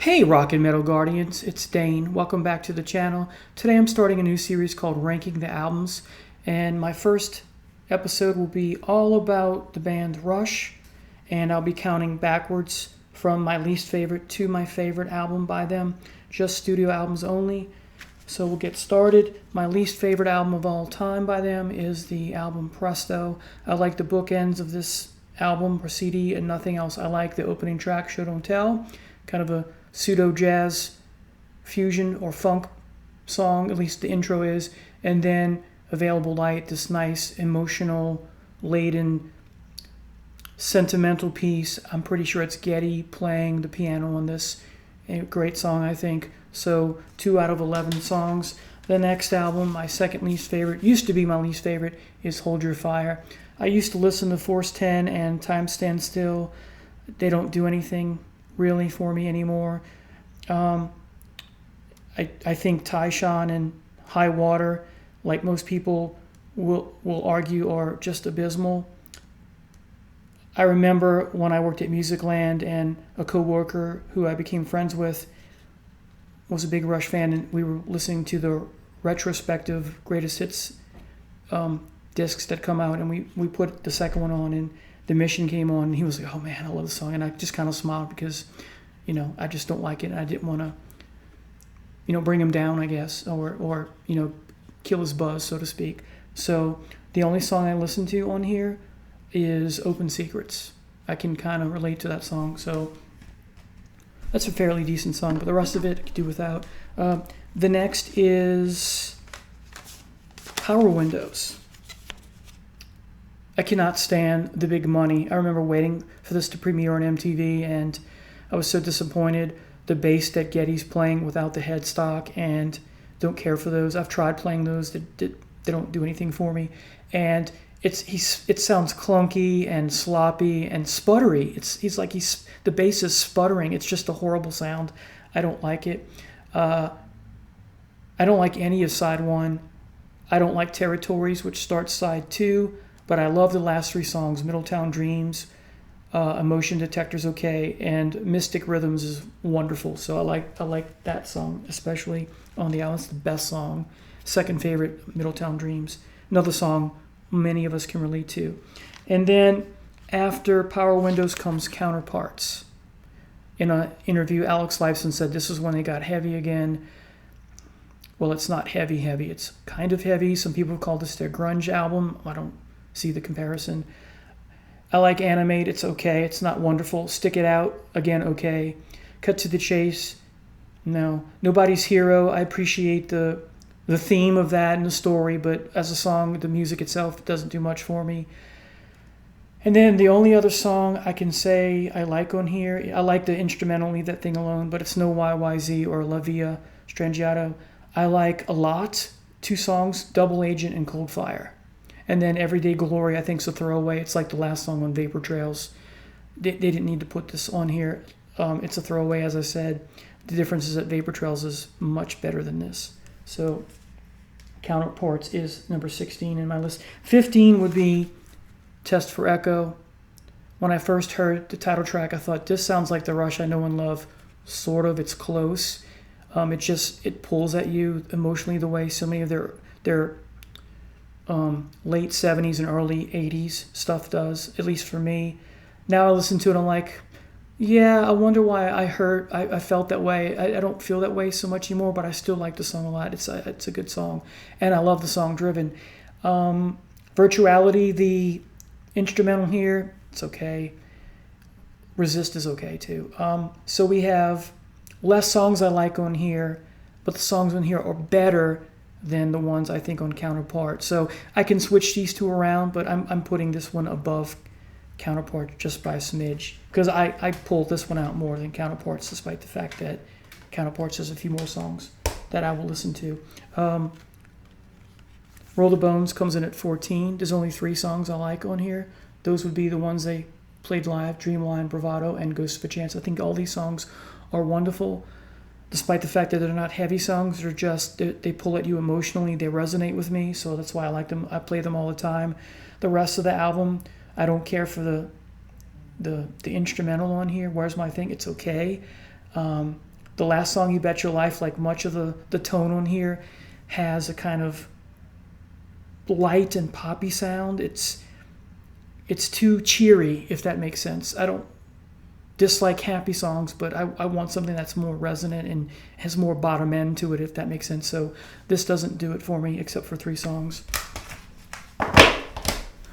Hey Rock and Metal Guardians, it's Dane. Welcome back to the channel. Today I'm starting a new series called Ranking the Albums, and my first episode will be all about the band Rush, and I'll be counting backwards from my least favorite to my favorite album by them, just studio albums only. So we'll get started. My least favorite album of all time by them is the album Presto. I like the bookends of this album, or CD, and nothing else. I like the opening track, Show Don't Tell, kind of a pseudo-jazz fusion or funk song, at least the intro is, and then Available Light, this nice emotional laden sentimental piece. I'm pretty sure it's Geddy playing the piano on this. A great song, I think. So 2 out of 11 songs. The next album, my second least favorite, used to be my least favorite, is Hold Your Fire. I used to listen to Force 10 and Time Stand Still. They don't do anything really for me anymore. I think Tyshawn and High Water, like most people will argue, are just abysmal. I remember when I worked at Musicland and a coworker who I became friends with was a big Rush fan, and we were listening to the retrospective greatest hits discs that come out, and we put the second one on, and The Mission came on, and he was like, "Oh man, I love the song," and I just kind of smiled because, I just don't like it, and I didn't want to, bring him down, I guess, or kill his buzz, so to speak. So the only song I listen to on here is Open Secrets. I can kind of relate to that song, so that's a fairly decent song, but the rest of it I could do without. The next is Power Windows. I cannot stand The Big Money. I remember waiting for this to premiere on MTV, and I was so disappointed. The bass that Geddy's playing without the headstock, and don't care for those. I've tried playing those. They don't do anything for me. And it sounds clunky and sloppy and sputtery. The bass is sputtering. It's just a horrible sound. I don't like it. I don't like any of side 1. I don't like Territories, which starts side 2. But I love the last 3 songs. Middletown Dreams, Emotion Detector's okay, and Mystic Rhythms is wonderful. So I like that song, especially on the album. It's the best song. Second favorite, Middletown Dreams. Another song many of us can relate to. And then after Power Windows comes Counterparts. In an interview, Alex Lifeson said this is when they got heavy again. Well, it's not heavy. It's kind of heavy. Some people have called this their grunge album. I don't see the comparison. I like Animate. It's okay. It's not wonderful. Stick It Out, again, okay. Cut to the Chase, no. Nobody's Hero, I appreciate the theme of that and the story, but as a song, the music itself doesn't do much for me. And then the only other song I can say I like on here, I like the instrumental, Leave That Thing Alone, but it's no YYZ or La Via Strangiato. I like a lot. 2 songs, Double Agent and Cold Fire. And then Everyday Glory, I think, is a throwaway. It's like the last song on Vapor Trails. They didn't need to put this on here. It's a throwaway, as I said. The difference is that Vapor Trails is much better than this. So Counterparts is number 16 in my list. 15 would be Test for Echo. When I first heard the title track, I thought, this sounds like the Rush I know and love. Sort of, it's close. It pulls at you emotionally the way so many of their late 70s and early 80s stuff does, at least for me. Now I listen to it, I'm like, yeah, I wonder why I felt that way. I don't feel that way so much anymore, but I still like the song a lot. It's a good song, and I love the song Driven. Virtuality, the instrumental here, it's okay. Resist is okay too. So we have less songs I like on here, but the songs on here are better than the ones I think on Counterpart. So I can switch these 2 around, but I'm putting this one above Counterpart just by a smidge, because I pulled this one out more than Counterparts, despite the fact that Counterparts has a few more songs that I will listen to. Roll the Bones comes in at 14. There's only 3 songs I like on here. Those would be the ones they played live, Dreamline, Bravado, and Ghost of a Chance. I think all these songs are wonderful. Despite the fact that they're not heavy songs, they pull at you emotionally. They resonate with me, so that's why I like them. I play them all the time. The rest of the album, I don't care for the instrumental on here. Where's My Thing? It's okay. The last song, You Bet Your Life, like much of the tone on here has a kind of light and poppy sound. It's too cheery, if that makes sense. I don't dislike happy songs, but I want something that's more resonant and has more bottom end to it, if that makes sense. So this doesn't do it for me, except for 3 songs.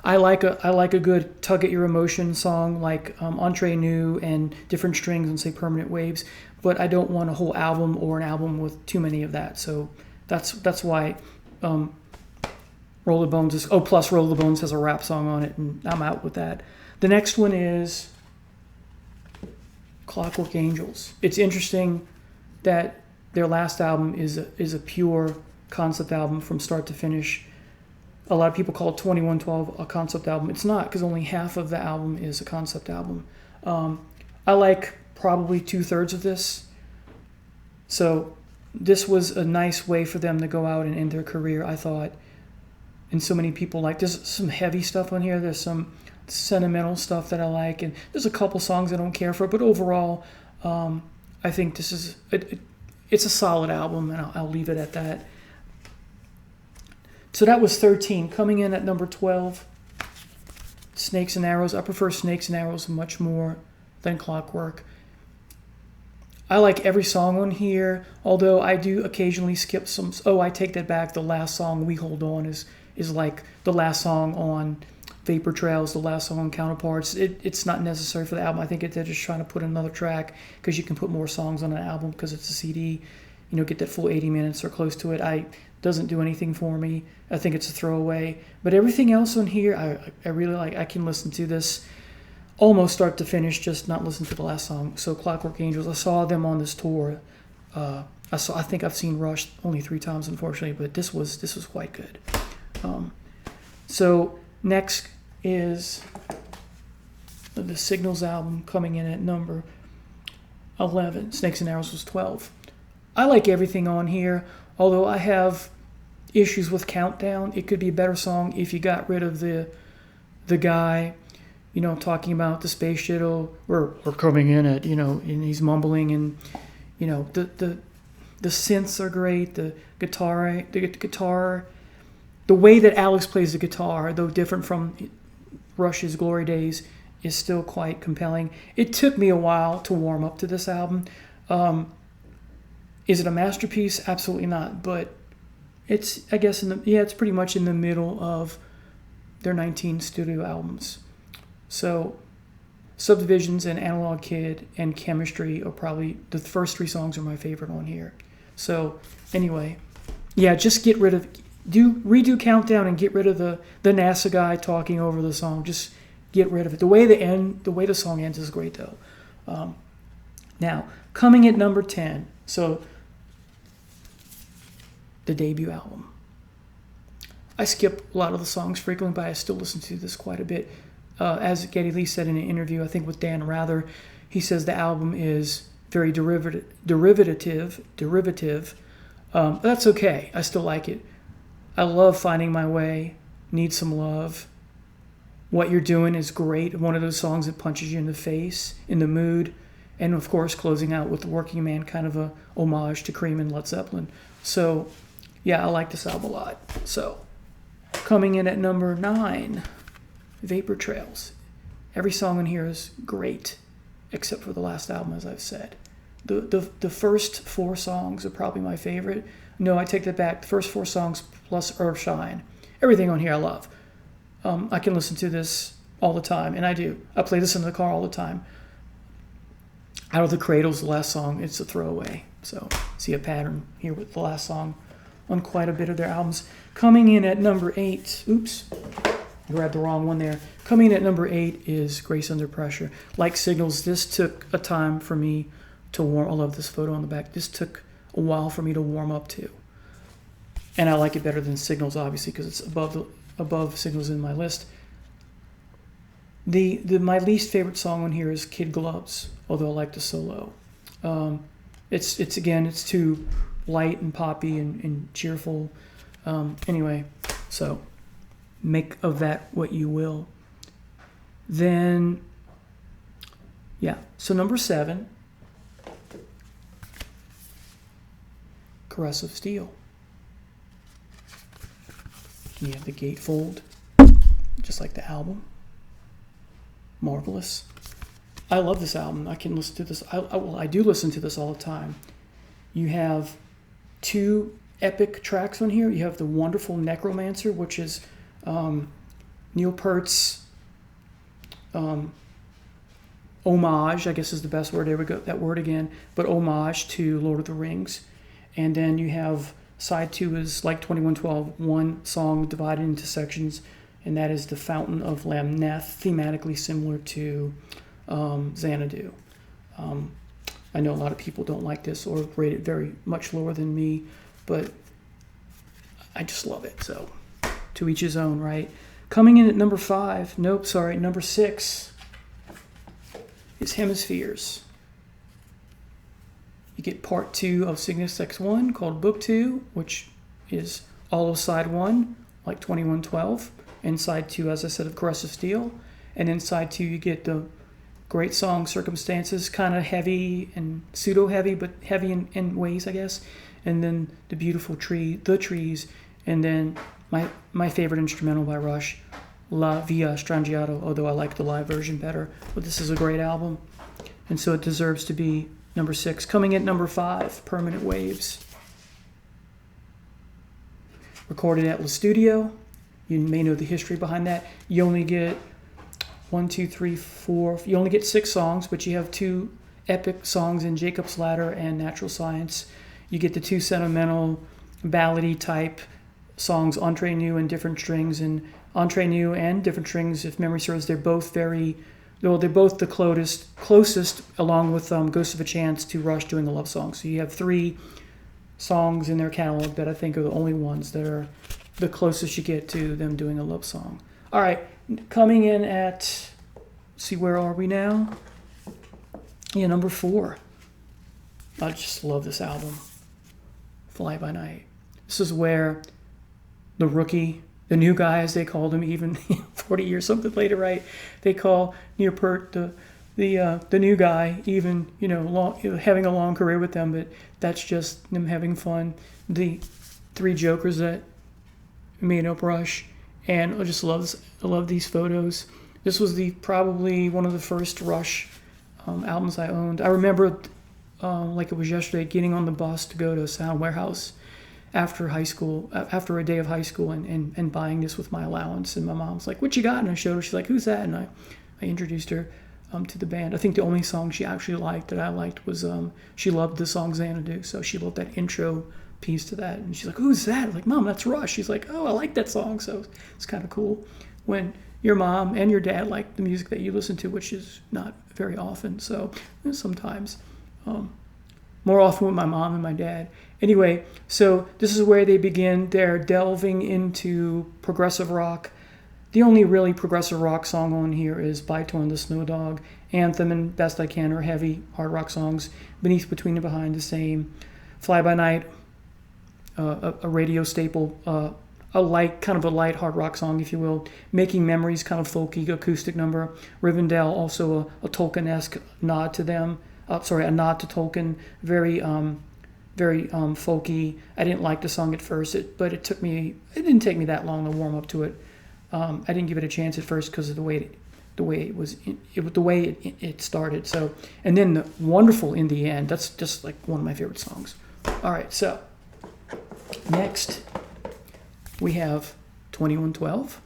I like a good tug at your emotion song like Entre Nous and Different Strings and say Permanent Waves, but I don't want a whole album or an album with too many of that. So that's why Roll the Bones is plus Roll the Bones has a rap song on it, and I'm out with that. The next one is Clockwork Angels. It's interesting that their last album is a pure concept album from start to finish. A lot of people call 2112 a concept album. It's not, because only half of the album is a concept album. I like probably 2/3 of this. So this was a nice way for them to go out and end their career, I thought. And so many people like, there's some heavy stuff on here. There's some sentimental stuff that I like. And there's a couple songs I don't care for. But overall, I think this is, it's a solid album, and I'll leave it at that. So that was 13. Coming in at number 12, Snakes and Arrows. I prefer Snakes and Arrows much more than Clockwork. I like every song on here, although I do occasionally skip some. Oh, I take that back. The last song, We Hold On, is like the last song on Vapor Trails, the last song on Counterparts. It's not necessary for the album. I think they're just trying to put another track, because you can put more songs on an album because it's a CD. Get that full 80 minutes or close to it. Doesn't do anything for me. I think it's a throwaway. But everything else on here, I really like. I can listen to this almost start to finish, just not listen to the last song. So Clockwork Angels, I saw them on this tour. I think I've seen Rush only 3 times, unfortunately, but this was quite good. So next is the Signals album, coming in at number 11. Snakes and Arrows was 12. I like everything on here, although I have issues with Countdown. It could be a better song if you got rid of the guy, talking about the space shuttle. We're coming in at, and he's mumbling, and the synths are great. The guitar, the way that Alex plays the guitar, though different from Rush's Glory Days, is still quite compelling. It took me a while to warm up to this album. Is it a masterpiece? Absolutely not. But it's, I guess, it's pretty much in the middle of their 19 studio albums. So Subdivisions and Analog Kid and Chemistry are probably, the first 3 songs are my favorite on here. So anyway, just get rid of, redo Countdown and get rid of the NASA guy talking over the song. Just get rid of it. The way the song ends is great, though. Now, coming at number 10, so the debut album. I skip a lot of the songs frequently, but I still listen to this quite a bit. As Geddy Lee said in an interview, I think with Dan Rather, he says the album is very derivative. That's okay. I still like it. I love Finding My Way, Need Some Love. What You're Doing is great. One of those songs that punches you in the face, in the mood. And, of course, closing out with The Working Man, kind of a homage to Cream and Led Zeppelin. So, I like this album a lot. So, coming in at number 9, Vapor Trails. Every song in here is great, except for the last album, as I've said. The first 4 songs are probably my favorite. No, I take that back. The first 4 songs plus Earthshine. Everything on here I love. I can listen to this all the time, and I do. I play this in the car all the time. Out of the Cradle's the last song. It's a throwaway. So see a pattern here with the last song on quite a bit of their albums. Coming in at number 8. Oops. I grabbed the wrong one there. Coming in at number 8 is Grace Under Pressure. Like Signals, this took a time for me to warm. I love this photo on the back. This took a while for me to warm up to. And I like it better than Signals, obviously, because it's above Signals in my list. My least favorite song on here is Kid Gloves, although I like the solo. It's too light and poppy and cheerful. Anyway, so make of that what you will. Then, so number 7, Caress of Steel. You have the gatefold, just like the album. Marvelous. I love this album. I can listen to this. I do listen to this all the time. You have 2 epic tracks on here. You have the wonderful Necromancer, which is Neil Peart's homage, I guess is the best word. There we go, that word again. But homage to Lord of the Rings. And then you have side 2 is like 2112, one song divided into sections, and that is the Fountain of Lamneth, thematically similar to Xanadu. I know a lot of people don't like this or rate it very much lower than me, but I just love it. So to each his own, right? Coming in at number 5, number 6 is Hemispheres. You get part 2 of Cygnus X1 called Book 2, which is all of side 1, like 2112, and side 2, as I said, of Caress of Steel. And in side 2, you get the great song Circumstances, kind of heavy and pseudo-heavy, but heavy in ways, I guess. And then the beautiful The Trees, and then my favorite instrumental by Rush, La Via Strangiato, although I like the live version better. But this is a great album, and so it deserves to be number 6. Coming at number 5, Permanent Waves. Recorded at La Studio. You may know the history behind that. You only get 1, 2, 3, 4. You only get 6 songs, but you have 2 epic songs in Jacob's Ladder and Natural Science. You get the 2 sentimental, ballady type songs, Entre Nous and Different Strings. And Entre Nous and Different Strings, if memory serves, they're both the closest, along with Ghost of a Chance, to Rush doing a love song. So you have 3 songs in their catalog that I think are the only ones that are the closest you get to them doing a love song. All right, coming in at, see, where are we now? Yeah, number 4. I just love this album, Fly By Night. This is where the rookie, the new guy, as they called him, even 40 years something later, right? They call Neil Peart the new guy, even having a long career with them, but that's just them having fun. The 3 jokers that made up Rush, and I just love these photos. This was probably one of the first Rush albums I owned. I remember, like it was yesterday, getting on the bus to go to Sound Warehouse after a day of high school, and buying this with my allowance. And my mom's like, "What you got?" And I showed her. She's like, "Who's that?" And I introduced her to the band. I think the only song she actually liked that I liked was she loved the song Xanadu, so she loved that intro piece to that. And she's like, "Who's that?" I'm like, "Mom, that's Rush." She's like, "Oh, I like that song." So it's kind of cool when your mom and your dad like the music that you listen to, which is not very often. So sometimes, more often with my mom and my dad. Anyway, so this is where they begin their delving into progressive rock. The only really progressive rock song on here is Bytone the Snow Dog. Anthem and Best I Can are heavy hard rock songs. Beneath, Between, and Behind, the same. Fly By Night, a radio staple, a light hard rock song, if you will. Making Memories, kind of folky acoustic number. Rivendell, also a Tolkien-esque nod to them. A nod to Tolkien. Very folky. I didn't like the song at first, but it didn't take me that long to warm up to it. I didn't give it a chance at first because of the way it started. So, and then the wonderful In the End. That's just like one of my favorite songs. All right, so next we have 2112.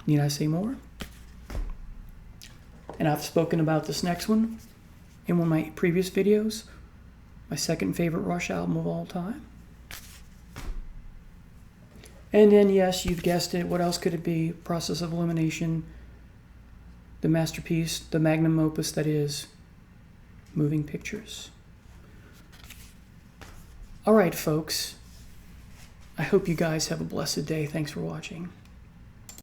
Need I say more? And I've spoken about this next one in one of my previous videos. My second favorite Rush album of all time. And then, yes, you've guessed it. What else could it be? Process of Elimination. The masterpiece, the magnum opus that is Moving Pictures. All right, folks. I hope you guys have a blessed day. Thanks for watching.